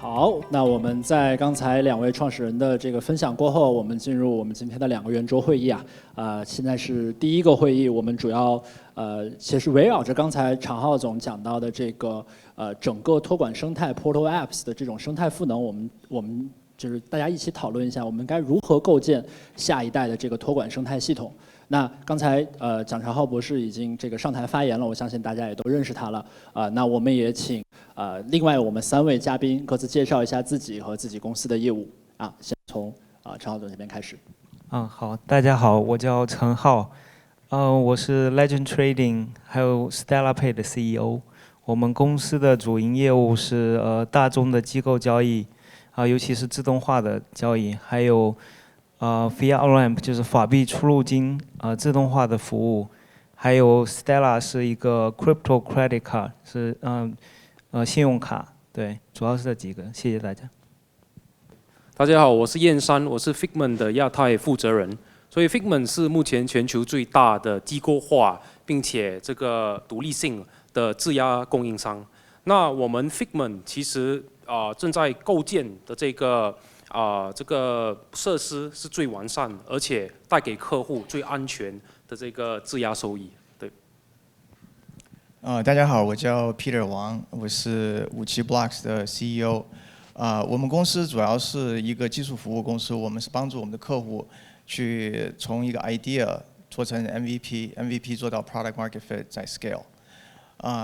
好，那我们在刚才2位创始人的这个分享过后，我们进入我们今天的2个圆桌会议啊。现在是第一个会议，我们主要其实围绕着刚才常浩总讲到的这个整个托管生态 Portal Apps 的这种生态赋能，我们就是大家一起讨论一下，我们该如何构建下一代的这个托管生态系统。那刚才蒋长浩博士已经这个上台发言了，我相信大家也都认识他了。那我们也请另外我们3位嘉宾各自介绍一下自己和自己公司的业务。先从陈浩总这边开始。好，大家好，我叫陈浩，我是 Legend Trading 还有 StellaPay 的 CEO。我们公司的主营业务是大宗的机构交易，尤其是自动化的交易，还有Fiat On-Ramp 就是法币出入金自动化的服务，还有 Stella 是一个 Crypto Credit Card 是信用卡，对，主要是这几个，谢谢大家。大家好，我是燕山，我是 Figment 的亚太负责人。所以 Figment 是目前全球最大的机构化并且这个独立性的质押供应商。那我们 Figment 其实正在构建的这个设施是最完善，而且带给客户最安全的这个质押收益。对。大家好，我叫 Peter 王，我是57 Blocks 的 CEO。我们公司主要是一个技术服务公司，我们是帮助我们的客户去从一个 idea 做成 MVP 做到 product market fit 再 scale。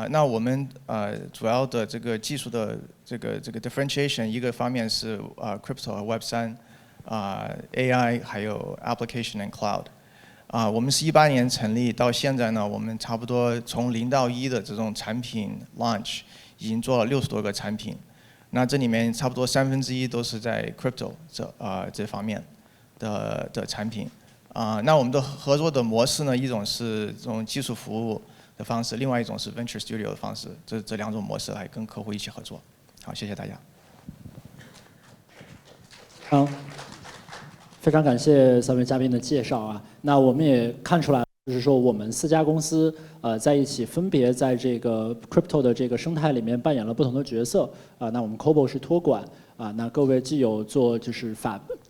那我们主要的这个技术的这个 differentiation， 一个方面是crypto 和 Web3，AI 还有 application and cloud。我们是18年成立，到现在呢，我们差不多从0到1的这种产品 launch 已经做了60多个产品。那这里面差不多1/3都是在 crypto 这方面的产品。那我们的合作的模式呢，一种是这种技术服务的方式，另外一种是 Venture Studio 的方式，这2种模式来跟客户一起合作。好，谢谢大家。好，非常感谢3位嘉宾的介绍啊。那我们也看出来，就是说我们4家公司在一起分别在这个 crypto 的这个生态里面扮演了不同的角色。那我们 Kobo 是托管那各位既有做就是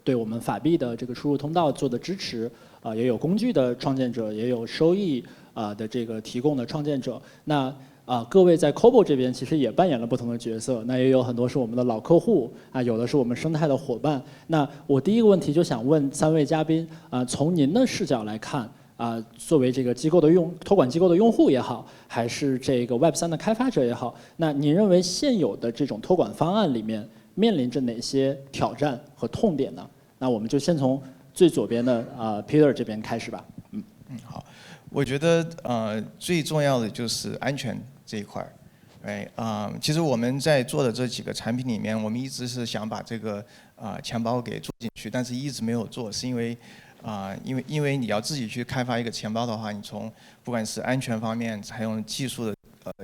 对我们法币的这个出入通道做的支持也有工具的创建者，也有收益的这个提供的创建者。那各位在 Kobo 这边其实也扮演了不同的角色，那也有很多是我们的老客户有的是我们生态的伙伴。那我第一个问题就想问3位嘉宾从您的视角来看作为这个机构的托管机构的用户也好，还是这个 Web3 的开发者也好，那您认为现有的这种托管方案里面面临着哪些挑战和痛点呢？那我们就先从最左边的Peter 这边开始吧。好，我觉得最重要的就是安全这一块其实我们在做的这几个产品里面，我们一直是想把这个钱包给做进去，但是一直没有做，是因为你要自己去开发一个钱包的话，你从不管是安全方面，还有技术的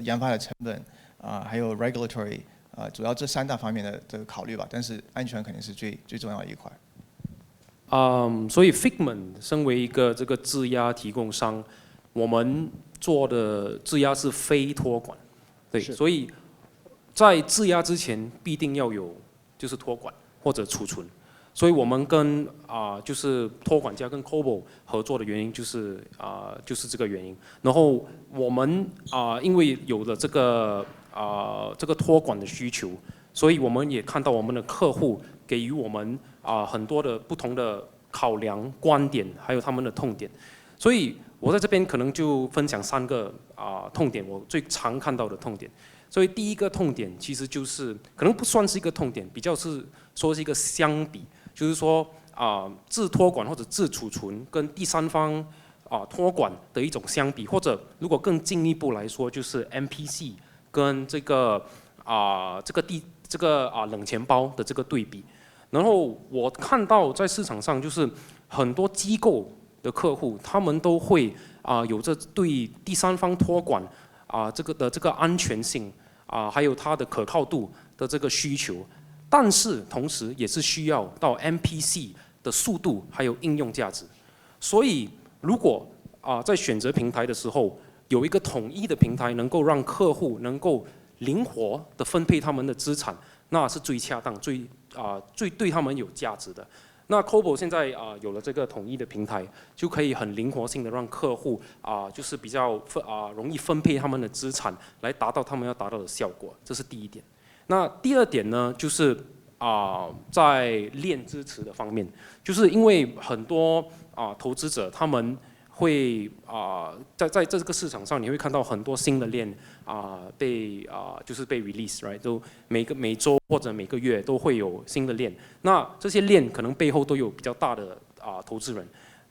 研发的成本还有 regulatory 主要这3大方面的这个考虑吧。但是安全肯定是最重要的一块。所以 Figment 身为一个这个质押提供商，我们做的质押是非托管，对，所以在质押之前必定要有就是托管或者储存。所以我们跟就是托管家跟 Kobo 合作的原因就是这个原因。然后我们因为有了这个托管的需求，所以我们也看到我们的客户给予我们很多的不同的考量观点，还有他们的痛点。所以我在这边可能就分享3个痛点，我最常看到的痛点。所以第一个痛点其实就是可能不算是一个痛点，比较是说是一个相比。就是说自托管或者自储存跟第三方托管的一种相比，或者如果更进一步来说，就是 MPC 跟这个冷钱包的这个对比。然后我看到在市场上就是很多机构的客户，他们都会有着对第三方托管这个安全性还有它的可靠度的这个需求。但是同时也是需要到 MPC 的速度还有应用价值，所以如果在选择平台的时候有一个统一的平台，能够让客户能够灵活的分配他们的资产，那是最恰当、最对他们有价值的。那 Cobo 现在有了这个统一的平台，就可以很灵活性的让客户就是比较容易分配他们的资产，来达到他们要达到的效果，这是第一点。那第二点呢，就是在链支持的方面，就是因为很多投资者他们会在这个市场上，你会看到很多新的链就是被 release，right？ 都每周或者每个月都会有新的链。那这些链可能背后都有比较大的投资人。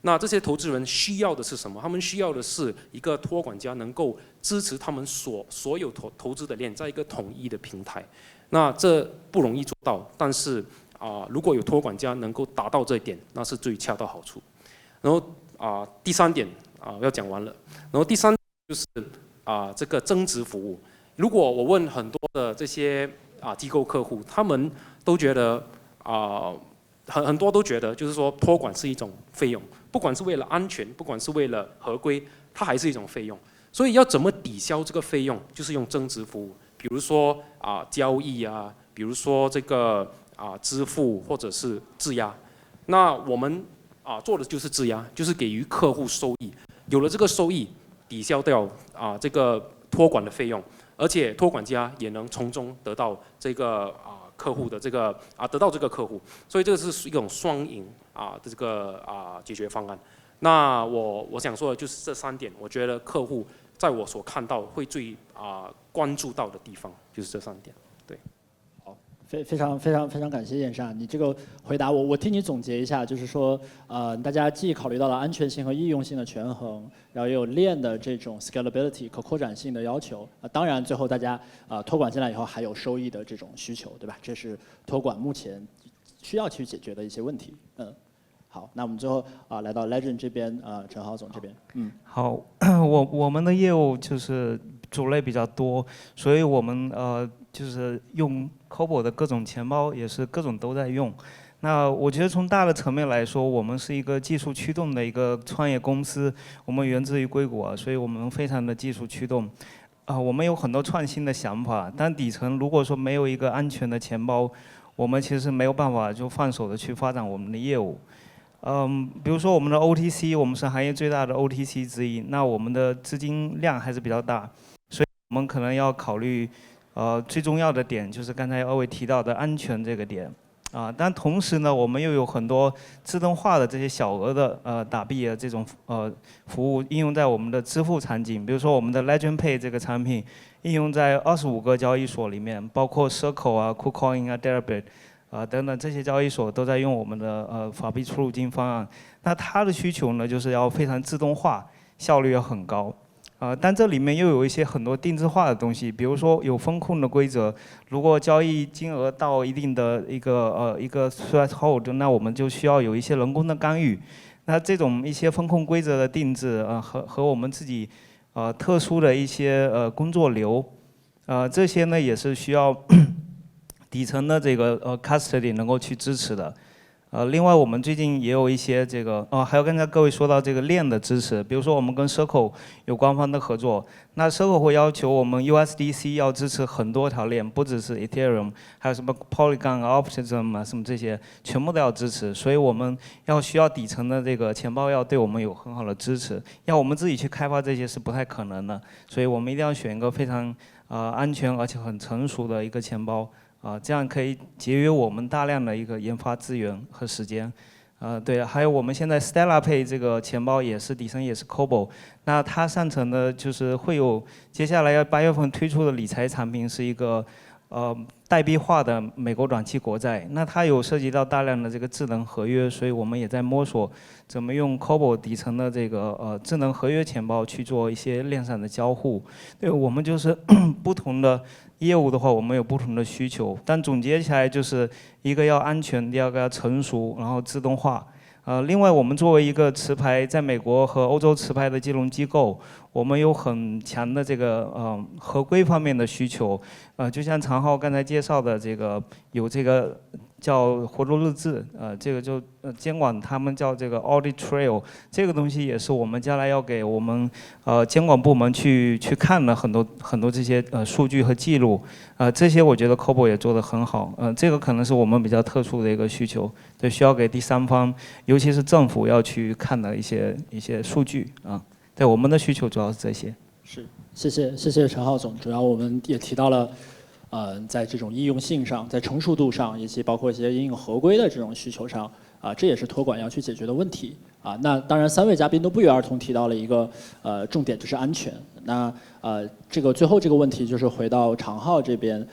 那这些投资人需要的是什么？他们需要的是一个托管家能够支持他们所有投资的链在一个统一的平台。那这不容易做到，但是如果有托管家能够达到这一点，那是最恰到好处。然后第三点要讲完了。然后第三就是这个增值服务。如果我问很多的这些机构客户，他们都觉得很多都觉得就是说托管是一种费用，不管是为了安全，不管是为了合规，它还是一种费用。所以要怎么抵消这个费用，就是用增值服务，比如说交易比如说这个支付或者是质押。那我们做的就是质押，就是给予客户收益。有了这个收益，抵消掉这个托管的费用，而且托管家也能从中得到这个客户的这个得到这个客户，所以这个是一种双赢的这个解决方案。那我想说的就是这3点，我觉得客户在我所看到会最关注到的地方就是这3点。对。非常感谢燕莎，你这个回答我替你总结一下，就是说，大家既考虑到了安全性和易用性的权衡，然后也有链的这种 scalability 可扩展性的要求，当然最后大家托管进来以后还有收益的这种需求，对吧？这是托管目前需要去解决的一些问题。好，那我们最后来到 Legend 这边，陈浩总这边。好，我们的业务就是种类比较多，所以我们就是用 Cobo 的各种钱包也是各种都在用。那我觉得从大的层面来说，我们是一个技术驱动的一个创业公司，我们源自于硅谷所以我们非常的技术驱动。我们有很多创新的想法，但底层如果说没有一个安全的钱包，我们其实没有办法就放手的去发展我们的业务。比如说我们的 OTC， 我们是行业最大的 OTC 之一，那我们的资金量还是比较大，所以我们可能要考虑最重要的点就是刚才2位提到的安全这个点但同时呢，我们又有很多自动化的这些小额的打币的这种服务应用在我们的支付场景，比如说我们的 Legend Pay 这个产品应用在25个交易所里面，包括 Circle KuCoin Deribit等等这些交易所都在用我们的法币出入金方案。那它的需求呢，就是要非常自动化，效率要很高。但这里面又有一些很多定制化的东西，比如说有风控的规则，如果交易金额到一定的一个threshold， 那我们就需要有一些人工的干预。那这种一些风控规则的定制和我们自己特殊的一些工作流，这些呢也是需要底层的这个custody 能够去支持的。另外我们最近也有一些这个还有刚才各位说到这个链的支持，比如说我们跟 Circle 有官方的合作，那 Circle 会要求我们 USDC 要支持很多条链，不只是 Ethereum， 还有什么 Polygon、Optimism 什么这些全部都要支持，所以我们需要底层的这个钱包要对我们有很好的支持，要我们自己去开发这些是不太可能的，所以我们一定要选一个非常安全而且很成熟的一个钱包。这样可以节约我们大量的一个研发资源和时间。对，还有我们现在 Stellar Pay 这个钱包也是底层也是 Cobo， 那它上层的就是会有接下来要8月份推出的理财产品是一个代币化的美国短期国债，那它有涉及到大量的这个智能合约，所以我们也在摸索怎么用 Cobo 底层的这个智能合约钱包去做一些链上的交互。对，我们就是不同的业务的话，我们有不同的需求，但总结起来就是一个要安全，第二个要成熟，然后自动化。另外我们作为一个持牌在美国和欧洲持牌的金融机构，我们有很强的这个合规方面的需求。就像常浩刚才介绍的这个有这个叫活动日志，这个就监管他们叫这个 audit trail， 这个东西也是我们将来要给我们监管部门去看的很多这些数据和记录，这些我觉得 COBOL 也做得很好，这个可能是我们比较特殊的一个需求，对，需要给第三方，尤其是政府要去看的一些数据啊，对，我们的需求主要是这些。是，谢谢陈浩总，主要我们也提到了。在这种应用性上，在成熟度上，以及包括一些应用合规的这种需求上，这也是托管要去解决的问题。那当然3位嘉宾都不约而同提到了一个重点，就是安全。那这个最后这个问题就是回到常浩这边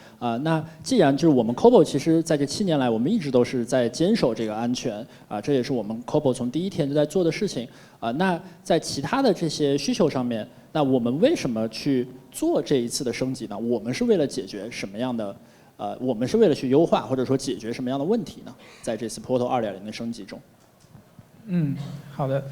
那既然就是我们 COBOL 其实在这7年来，我们一直都是在坚守这个安全这也是我们 COBOL 从第一天就在做的事情那在其他的这些需求上面，那我们为什么去做这一次的升级呢？我们是为了解决什么样的我们是为了去优化或者说解决什么样的问题呢？在这次 Portal 2.0的升级中。好的。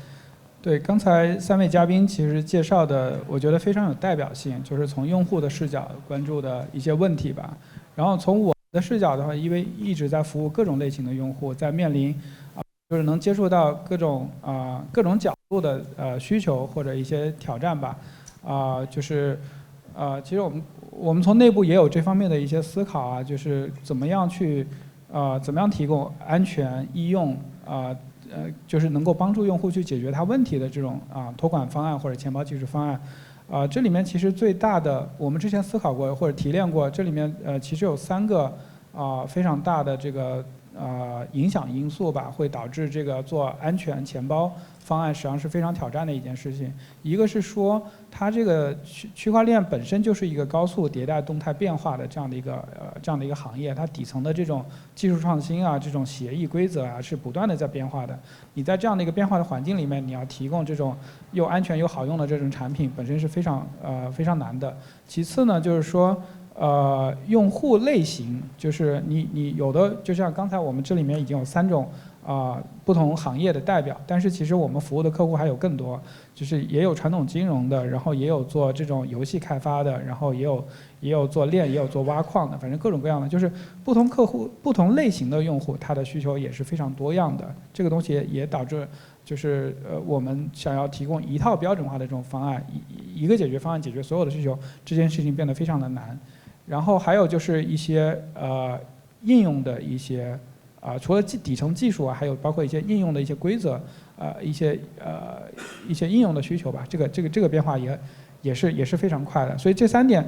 对，刚才3位嘉宾其实介绍的，我觉得非常有代表性，就是从用户的视角关注的一些问题吧。然后从我的视角的话，因为一直在服务各种类型的用户，在面临就是能接触到各种角度的需求或者一些挑战吧。就是其实我们从内部也有这方面的一些思考就是怎么样提供安全易用就是能够帮助用户去解决他问题的这种托管方案或者钱包技术方案。这里面其实最大的，我们之前思考过或者提炼过，这里面其实有3个非常大的这个影响因素吧，会导致这个做安全钱包方案实际上是非常挑战的一件事情。一个是说，它这个区块链本身就是一个高速迭代、动态变化的这样的一个行业，它底层的这种技术创新这种协议规则是不断的在变化的。你在这样的一个变化的环境里面，你要提供这种又安全又好用的这种产品，本身是非常难的。其次呢，就是说。用户类型就是你有的，就像刚才我们这里面已经有3种不同行业的代表，但是其实我们服务的客户还有更多，就是也有传统金融的，然后也有做这种游戏开发的，然后也有做链，也有做挖矿的，反正各种各样的，就是不同客户、不同类型的用户，他的需求也是非常多样的。这个东西也导致就是我们想要提供一套标准化的这种方案，一个解决方案解决所有的需求，这件事情变得非常的难。然后还有就是一些应用的一些除了底层技术还有包括一些应用的一些规则一些应用的需求吧。这个变化也是非常快的。所以这3点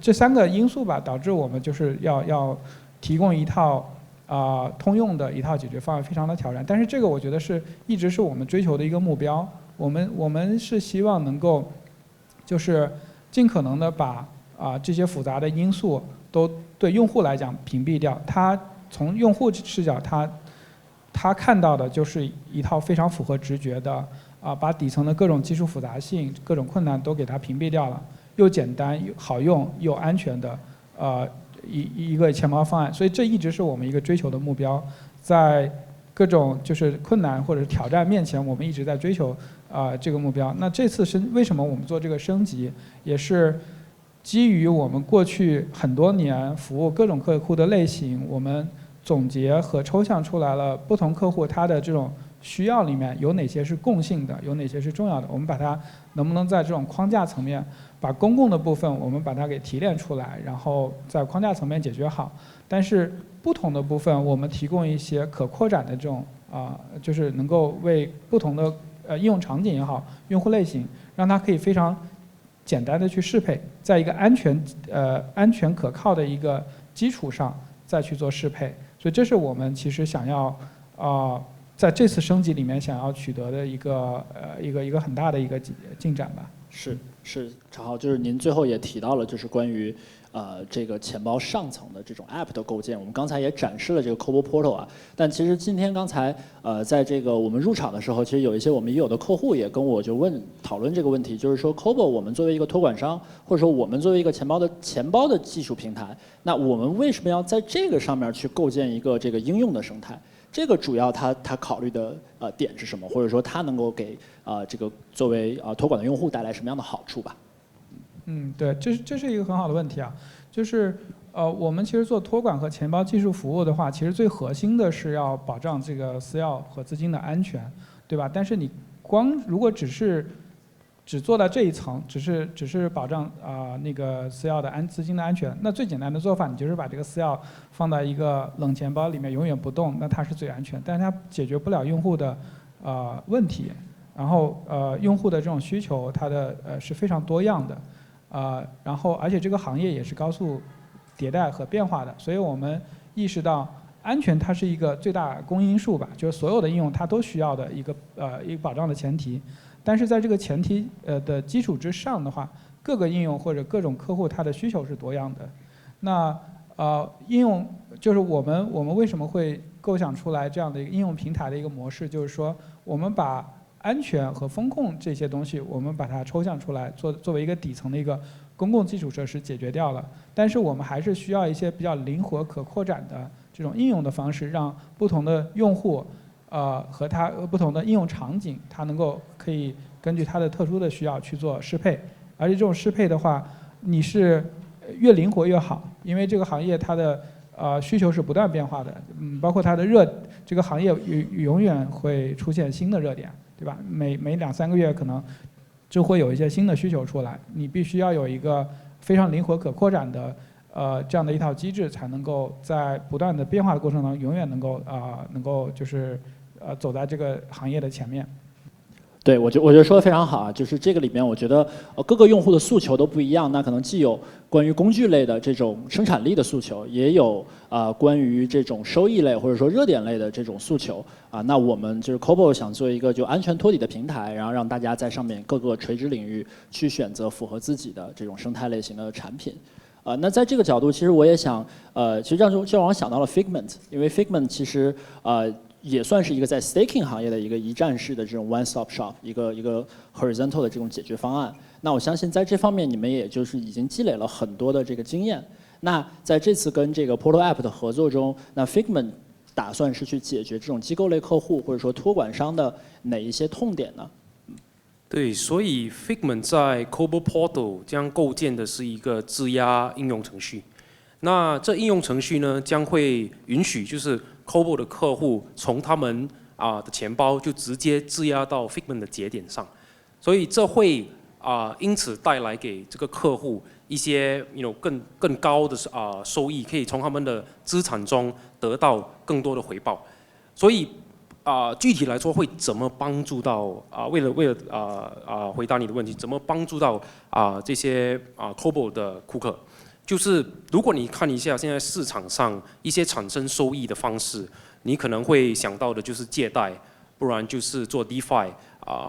这3个因素吧，导致我们就是要提供一套通用的一套解决方案，非常的挑战。但是这个我觉得一直是我们追求的一个目标。我们是希望能够就是尽可能的把这些复杂的因素都对用户来讲屏蔽掉。他从用户视角，他看到的就是一套非常符合直觉的把底层的各种技术复杂性、各种困难都给它屏蔽掉了，又简单、又好用、又安全的一个钱包方案。所以这一直是我们一个追求的目标。在各种就是困难或者挑战面前，我们一直在追求这个目标。那这次为什么我们做这个升级，也是基于我们过去很多年服务各种客户的类型，我们总结和抽象出来了不同客户他的这种需要里面有哪些是共性的，有哪些是重要的。我们把它能不能在这种框架层面，把公共的部分我们把它给提炼出来，然后在框架层面解决好。但是不同的部分，我们提供一些可扩展的这种就是能够为不同的应用场景也好，用户类型，让它可以非常简单的去适配，在一个安全可靠的一个基础上再去做适配。所以这是我们其实想要在这次升级里面想要取得的一个很大的一个进展吧。是，常浩，就是您最后也提到了，就是关于这个钱包上层的这种 App 的构建。我们刚才也展示了这个 COBOL Portal 但其实今天刚才在这个我们入场的时候，其实有一些我们已有的客户也跟我就讨论这个问题，就是说 COBOL 我们作为一个托管商，或者说我们作为一个钱包的技术平台，那我们为什么要在这个上面去构建一个这个应用的生态？这个主要他考虑的点是什么？或者说他能够给这个作为托管的用户带来什么样的好处吧？对，这是一个很好的问题就是我们其实做托管和钱包技术服务的话，其实最核心的是要保障这个私钥和资金的安全，对吧？但是你如果只做到这一层，只是保障那个私钥的资金的安全，那最简单的做法，你就是把这个私钥放到一个冷钱包里面永远不动，那它是最安全，但是它解决不了用户的问题，然后用户的这种需求，它的是非常多样的，然后而且这个行业也是高速迭代和变化的，所以我们意识到安全它是一个最大公因数吧，就是所有的应用它都需要的一个保障的前提。但是在这个前提的基础之上的话，各个应用或者各种客户它的需求是多样的。那应用就是我们为什么会构想出来这样的一个应用平台的一个模式，就是说我们把安全和风控这些东西，我们把它抽象出来，作为一个底层的一个公共基础设施解决掉了。但是我们还是需要一些比较灵活可扩展的这种应用的方式，让不同的用户和它不同的应用场景，它可以根据它的特殊的需要去做适配，而且这种适配的话，你是越灵活越好，因为这个行业它的需求是不断变化的，包括它的这个行业永远会出现新的热点，对吧？每2-3个月可能就会有一些新的需求出来，你必须要有一个非常灵活可扩展的这样的一套机制，才能够在不断的变化的过程当中，永远能够就是走在这个行业的前面。对，我觉得说的非常好啊，就是这个里面我觉得各个用户的诉求都不一样，那可能既有关于工具类的这种生产力的诉求，也有关于这种收益类或者说热点类的这种诉求啊。那我们就是 Kobo 想做一个就安全托底的平台，然后让大家在上面各个垂直领域去选择符合自己的这种生态类型的产品。那在这个角度，其实我也想其实就让我想到了 Figment， 因为 Figment 其实也算是一个在 staking 行业的一个一站式的这种 one stop shop， 一个 horizontal 的这种解决方案。那我相信在这方面你们也就是已经积累了很多的这个经验。那在这次跟这个 Portal App 的合作中，那 Figment 打算是去解决这种机构类客户或者说托管商的哪一些痛点呢？对，所以 Figment 在 Kobo Portal 将构建的是一个质押应用程序。那这应用程序呢，将会允许就是 Kobo 的客户从他们的钱包就直接质押到 Figment 的节点上，所以这会因此带来给这个客户一些更高的收益，可以从他们的资产中得到更多的回报。所以具体来说会怎么帮助到为了回答你的问题，怎么帮助到这些Kobo 的顾客？就是如果你看一下现在市场上一些产生收益的方式，你可能会想到的就是借贷，不然就是做 DeFi，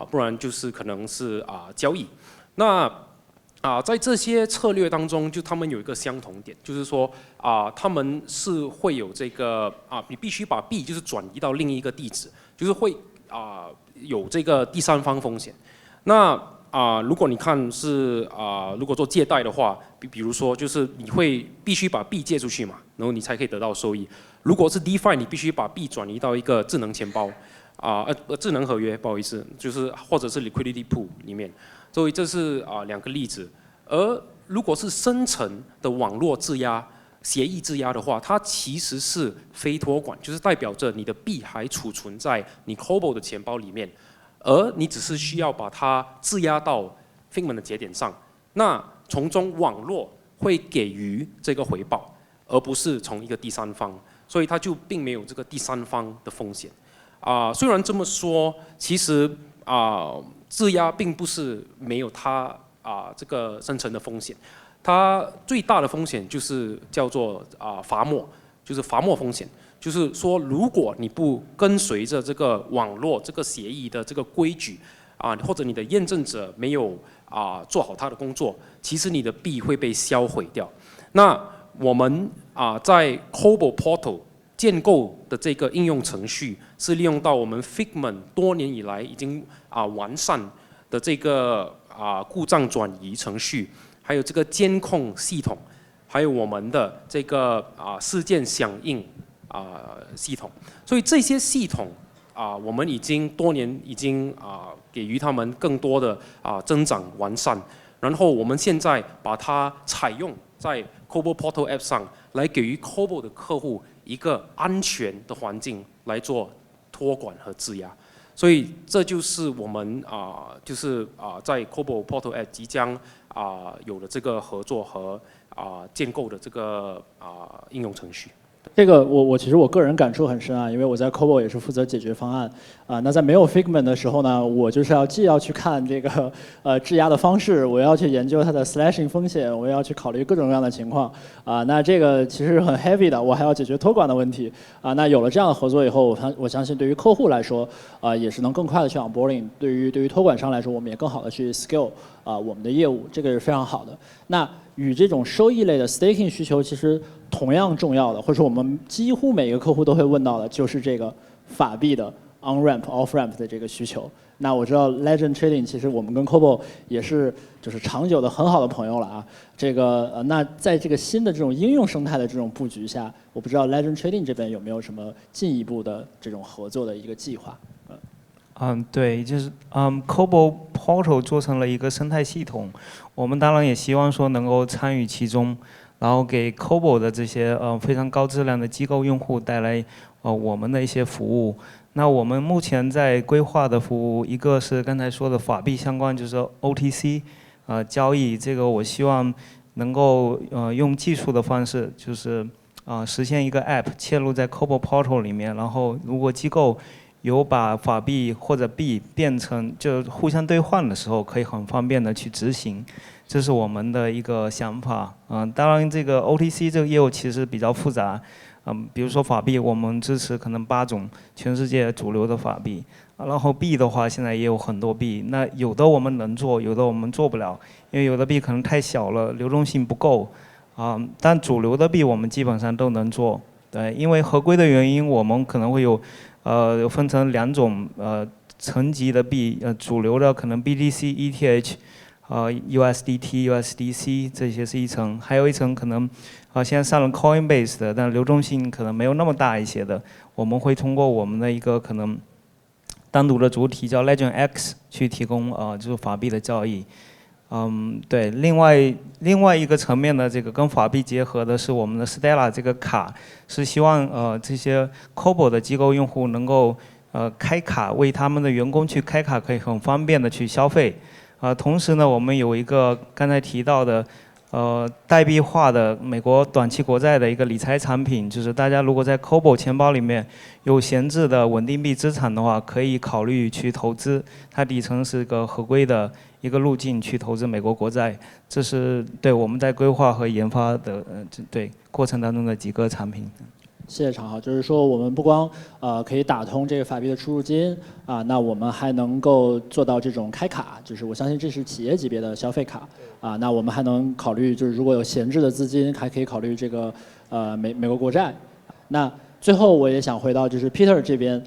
不然就是可能是交易。那在这些策略当中，就他们有一个相同点，就是说他们是会有这个你必须把币就是转移到另一个地址，就是会有这个第三方风险。那如果你看是如果做借贷的话，比如说就是你会必须把币借出去嘛，然后你才可以得到收益。如果是 DeFi， 你必须把币转移到一个智能钱包智能合约，不好意思，就是或者是 liquidity pool 里面。所以这是2个例子。而如果是深层的网络质押、协议质押的话，它其实是非托管，就是代表着你的币还储存在你 Kobo 的钱包里面。而你只是需要把它质押到 Figment 的节点上，那从中网络会给予这个回报，而不是从一个第三方，所以它就并没有这个第三方的风险。虽然这么说，其实质押并不是没有它这个生成的风险，它最大的风险就是叫做罚没，就是罚没风险。就是说，如果你不跟随着这个网络这个协议的这个规矩或者你的验证者没有做好他的工作，其实你的币会被销毁掉。那我们在 Kobo Portal 建构的这个应用程序，是利用到我们 Figment 多年以来已经完善的这个故障转移程序，还有这个监控系统，还有我们的这个事件响应系统。所以这些系统我们已经多年已经给予他们更多的增长完善，然后我们现在把它采用在 Kobo Portal App 上来给予 COBOL 的客户一个安全的环境来做托管和质押。所以这就是我们在 COBOL Portal App 即将有了这个合作和建构的这个应用程序。这个其实我个人感触很深啊，因为我在 COBOL 也是负责解决方案那在没有 Figment 的时候呢，我就是既要去看这个质押的方式，我要去研究它的 slashing 风险，我也要去考虑各种各样的情况那这个其实很 heavy 的，我还要解决托管的问题那有了这样的合作以后，我相信对于客户来说也是能更快的去 onboarding， 对于托管商来说，我们也更好的去 scale我们的业务，这个是非常好的。那与这种收益类的 staking 需求其实同样重要的，或者说我们几乎每个客户都会问到的，就是这个法币的 on ramp off ramp 的这个需求。那我知道 Legend Trading 其实我们跟 COBOL 也是就是长久的很好的朋友了啊。这个那在这个新的这种应用生态的这种布局下，我不知道 Legend Trading 这边有没有什么进一步的这种合作的一个计划？对，就是COBOL Portal 做成了一个生态系统，我们当然也希望说能够参与其中，然后给 COBOL 的这些非常高质量的机构用户带来我们的一些服务。那我们目前在规划的服务，一个是刚才说的法币相关，就是 OTC 交易，这个我希望能够用技术的方式，就是实现一个 App 切入在 COBOL Portal 里面，然后如果机构有把法币或者币变成就互相兑换的时候，可以很方便的去执行，这是我们的一个想法。当然这个 OTC 这个业务其实比较复杂，比如说法币，我们支持可能8种全世界主流的法币，然后币的话现在也有很多币，那有的我们能做，有的我们做不了，因为有的币可能太小了，流动性不够，但主流的币我们基本上都能做。对，因为合规的原因，我们可能会有分成2种层级的币，主流的可能 BTC、ETH、USDT、USDC 这些是一层，还有一层可能现在上了 Coinbase 的，但流动性可能没有那么大一些的，我们会通过我们的一个可能单独的主体叫 Legend X 去提供就是法币的交易。对，另外一个层面的这个跟法币结合的是我们的 Stella 这个卡，是希望这些 COBOL 的机构用户能够开卡，为他们的员工去开卡，可以很方便的去消费。同时呢，我们有一个刚才提到的代币化的美国短期国债的一个理财产品，就是大家如果在 COBOL 钱包里面有闲置的稳定币资产的话，可以考虑去投资，它底层是个合规的一个路径去投资美国国债，这是对我们在规划和研发的对过程当中的几个产品。谢谢常浩，就是说我们不光可以打通这个法币的出入金那我们还能够做到这种开卡，就是我相信这是企业级别的消费卡那我们还能考虑就是如果有闲置的资金，还可以考虑这个美国国债。那最后我也想回到就是 Peter 这边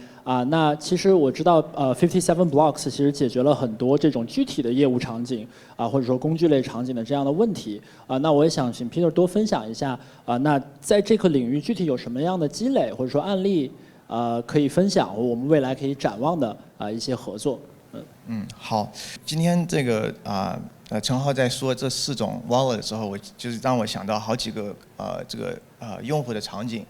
那其实我知道57 Blocks 其实解决了很多这种具体的业务场景或者说工具类场景的这样的问题那我也想请 Peter 多分享一下那在这个领域具体有什么样的积累或者说案例可以分享，我们未来可以展望的一些合作。好，今天这个陈浩在说这4种 wallet 的时候，就是让我想到好几个用户的场景。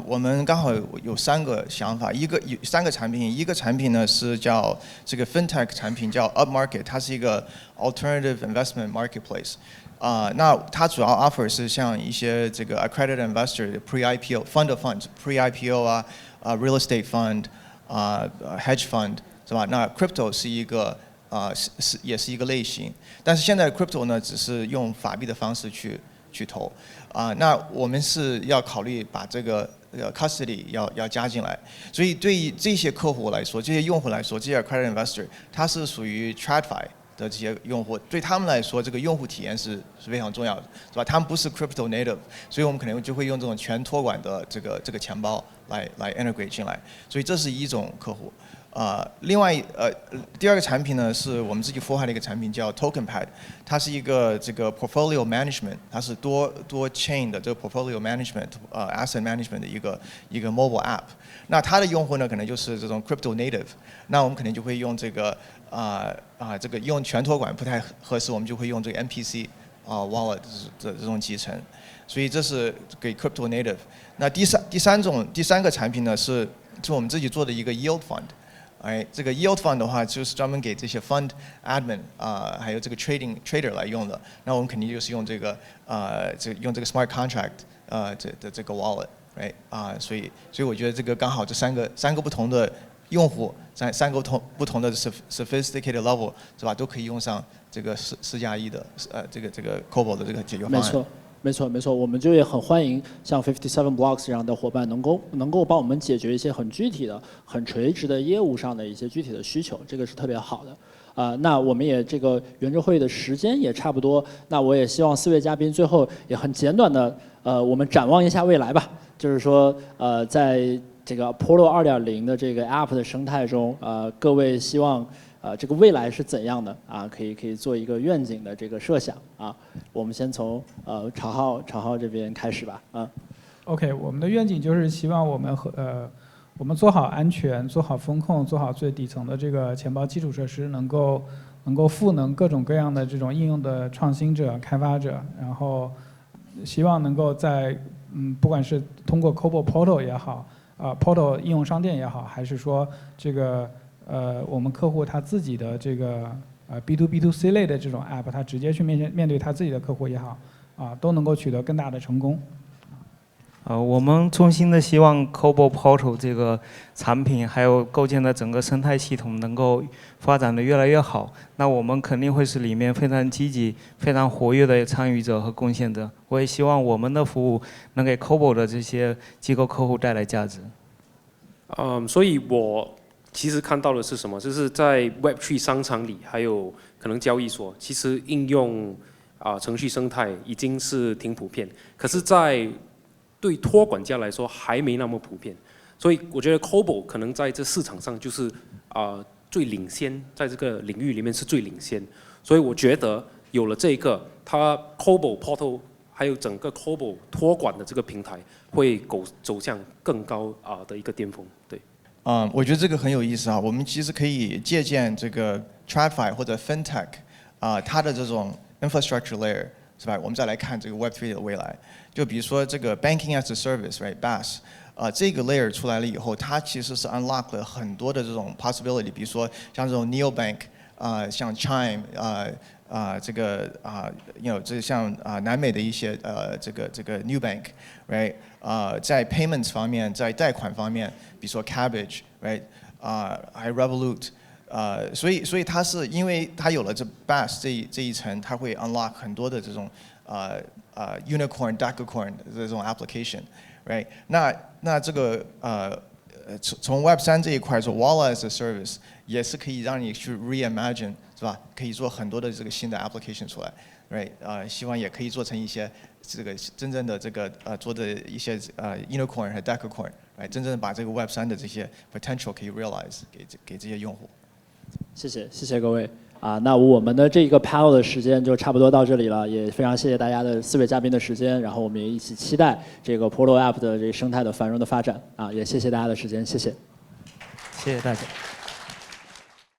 我们刚好有3个想法，有3个产品，一个产品呢是叫这个 FinTech 产品叫 Upmarket， 它是一个 Alternative Investment Marketplace。那它主要 offer 是像一些这个 accredited investor pre-IPO fund of funds pre-IPO real estate fund hedge fund 是吧？那 crypto 是一个也是一个类型，但是现在 crypto 呢只是用法币的方式去投那我们是要考虑把这个custody 要加进来，所以对于这些客户来说，这些用户来说，这些 accredited investor 它是属于 TradFi 的这些用户，对他们来说，这个用户体验是非常重要的，是吧？他们不是 crypto native， 所以我们可能就会用这种全托管的这个钱包来 integrate 进来，所以这是一种客户。另外第2个产品呢是我们自己孵化的一个产品叫 TokenPad， 它是一个这个 portfolio management， 它是多 chain 的这个 portfolio management asset management 的一个 mobile app。那它的用户呢可能就是这种 crypto native， 那我们可能就会用这个这个用全托管不太合适，我们就会用这个 MPC wallet 的这种集成，所以这是给 crypto native。那第三个产品呢是我们自己做的一个 yield fund。这个 yield fund 的话，就是专门给这些 fund admin 还有这个 trader 来用的。那我们肯定就是用这个用这个 smart contract 这个 wallet， 所以我觉得这个刚好这三个不同的用户，三个不同的 sophisticated level 是吧，都可以用上这个4+1的这个 COBOL 的这个解决方案。没错，我们就也很欢迎像57 Blocks 这样的伙伴能够帮我们解决一些很具体的、很垂直的业务上的一些具体的需求，这个是特别好的。那我们也这个圆桌会议的时间也差不多，那我也希望4位嘉宾最后也很简短的我们展望一下未来吧，就是说在这个 Portal 2.0的这个 App 的生态中，各位希望这个未来是怎样的可以做一个愿景的这个设想我们先从常浩这边开始吧OK， 我们的愿景就是希望我们做好安全，做好风控，做好最底层的这个钱包基础设施，能够赋能各种各样的这种应用的创新者、开发者，然后希望能够在不管是通过 COBOL Portal 也好，Portal 应用商店也好，还是说这个我们客户他自己的这个B2B2C 类的这种 App， 他直接去面对他自己的客户也好都能够取得更大的成功。我们衷心的希望 COBOL Portal 这个产品还有构建的整个生态系统能够发展的越来越好。那我们肯定会是里面非常积极、非常活跃的参与者和贡献者。我也希望我们的服务能给 COBOL 的这些机构客户带来价值。所以我其实看到的是什么？就是在 Web3 商场里，还有可能交易所，其实应用程序生态已经是挺普遍，可是，在对托管家来说还没那么普遍，所以我觉得 COBOL 可能在这市场上就是最领先，在这个领域里面是最领先，所以我觉得有了这个，它 COBOL Portal 还有整个 COBOL 托管的这个平台会走向更高的一个巅峰，对。我觉得这个很有意思我们其实可以借鉴这个 TradFi 或者 FinTech 它的这种 infrastructure layer 是吧？我们再来看这个 Web3 的未来。就比如说这个 Banking as a Service，right BaaS，这个 layer 出来了以后，它其实是 unlock 了很多的这种 possibility， 比如说像这种 Neobank，像 Chime，这个这像南美的一些这个 New Bank，right， 在 payments 方面，在贷款方面，比如说 Cabbage，right， 还有 Revolut。所以它是因为它有了这 BaaS 这一层，它会 unlock 很多的这种unicorn、decacorn 的这种 application，right？ 那这个从 Web3 这一块做 Wallet as a Service 也是可以让你去 reimagine， 是吧？可以做很多的这个新的 application 出来，right？ 希望也可以做成一些这个真正的这个做的一些unicorn 和 decacorn，right？ 真正把这个 Web3 的这些 potential 可以 realize 给这些用户。谢谢各位那我们的这个 panel 的时间就差不多到这里了，也非常谢谢大家的4位嘉宾的时间，然后我们也一起期待这个 Portal App 的这个生态的繁荣的发展也谢谢大家的时间，谢谢。谢谢大家。